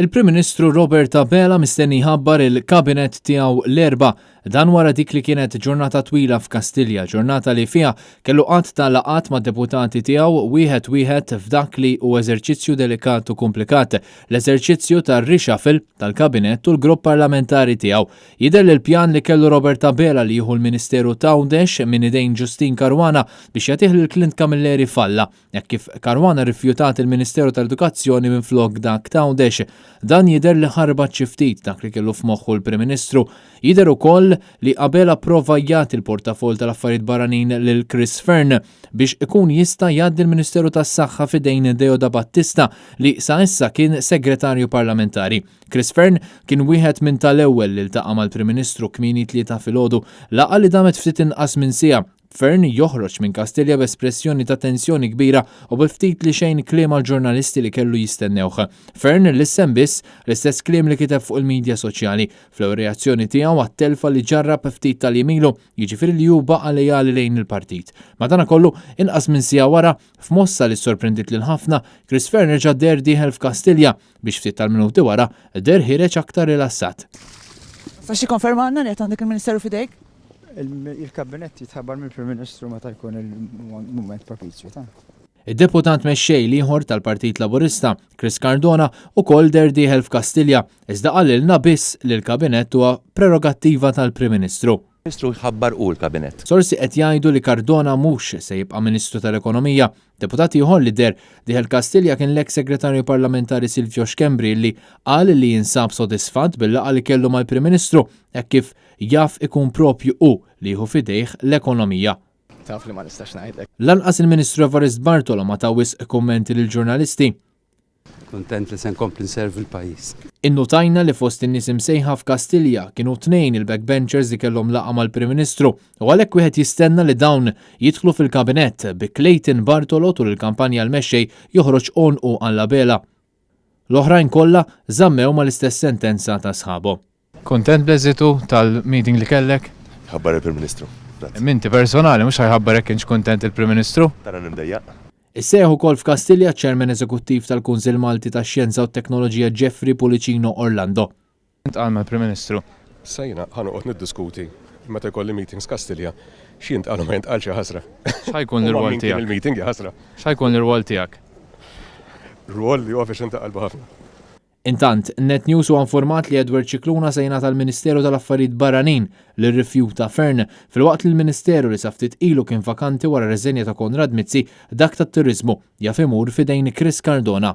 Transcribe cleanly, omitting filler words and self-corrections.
Il-Prim Ministru Robert Abela mistenni ħabbar il-kabinet tiegħu l-erba' dan wara dik li kienet ġurnata twila f'Kastilja, ġurnata li fiha kellu qatt ta' laqat ma' deputati tiegħu wieħed f'dak li hu eżerċizzju delikat u komplikat, l-eżerċizzju tar-reshuffle tal-kabinet u l-grupp parlamentari tiegħu. Jidher li l-pjan li kellu Robert Abela li jieħu l-Ministeru Tawdex minn idejn Ġustin Caruana biex jagħtih lil Clint Camilleri falla, hekk kif Caruana rrifjutat il-Ministeru tal-Edukazzjoni minflok dak Tawdex. Dan jidher li ħarbat xi ftit dak li kellu f'moħħu l-Prim Ministru. Jidher ukoll li Abela prova jagħti l-portafol tal-affarijiet barranin lil Chris Fearne biex ikun jista' jgħaddi l-Ministeru tas-Saħħa f'idejn Deoda Battista li sa issa kien segretarju parlamentari. Chris Fearne kien wieħed minn tal-ewwel li ltaqa' mal-Prim Ministru kmieni tlieta filgħodu, laqgħa li damet ftit inqas minn siegħa. Fearne joħroġ minn Kastilja b'espressjoni ta' tensjoni kbira u b'ftit li xejn kliem għall-ġurnalisti li kellu jistennewh. Fearne lissem biss l-istess kliem li kiteb fuq il-medja soċjali fl-reazzjoni tiegħu għat-telfa li ġarrab ftit tal-jemilu, jiġifieri li hu baqa' lejali lejn il-partit. Madankollu inqas minn siegħa wara f'mossa li sorprendit lil ħafna, Chris Fearne reġa' der dieħel f'Kastilja biex ftit tal-minuti wara der ħireġ aktar rilassat. Sax tikkonferma għandna li qed għandek il-Ministeru f'idejk? Il-kabinet jitħabbar mill-Prim Ministru meta jkun il-mument propizju ta'. Id-deputant mexxej ieħor tal-Partit Laburista, Chris Cardona, ukoll der dieħel f'Kastilja, iżda qalilna biss li l-kabinet huwa prerogattiva tal-Prim Ministru. Ministru jħabbar u l-kabinet. Sorsi qed jgħidu li Cardona mhux se jibqa' Ministru tal-Ekonomija. Deputati ieħor li der dieħel Kastilja kien l-eks segretarju parlamentari Silvio Xkembri li qal li jinsab sodisfatt bil-laqgħa li kellu mal-Prim Ministru hekk kif jaf ikun propju hu li jieħu f'idejh l-ekonomija. Taf li ma nistax ngħidlek. Lanqas il-Ministru Evarist Bartolo ma tawis kummenti lill-ġurnalisti. Kuntent li se nkompli nservi l-pajjiż. Innotajna li fost in-nies imsejħa f'Kastilja kienu tnejn il-backbenchers li kellhom laqgħa mal-Prim Ministru u għalhekk wieħed jistenna li dawn jidħlu fil-kabinett bi Clayton Bartolo tul il-kampanja l-mexxej joħroġ onqu għall Abela. L-oħrajn kollha żammew mal-istess sentenza ta' sħabu. Kontent bl-eżitu tal-meeting li kellek? Ħabbar il-Prim Ministru. Minti personali mhux ħajħabbarek kienx kontent il-Prim Ministru? Tara nimdejjaq. Isseħħ ukoll f'Kastilja ċ-Chairman Eżekuttiv tal-Kunsill Malti tax-Xjenza u t-Teknoloġija Jeffrey Pulicino Orlando. Intqal mal-Prim Ministru. Sejna ħanoqgħod niddiskuti meta jkolli meetings Kastilja xi jintqalu ma jintqalx xi ħasra. X'ħajkun l-irwol tiegħek? Il-meeting ħasra. X'ħajkun l-irwol tiegħek? Rwol li huwa biex intaqal ħafna. Intant, Net News huwa informat li Edward Cicluna se jingħata tal-Ministeru tal-Affarijiet Barranin li rrifjuta Fearne filwaqt li l-Ministeru li sa ftit ilu kien vakanti wara reżenja ta' Konrad Mizzi dak tat-Turiżmu jaf imur f'idejn Chris Cardona.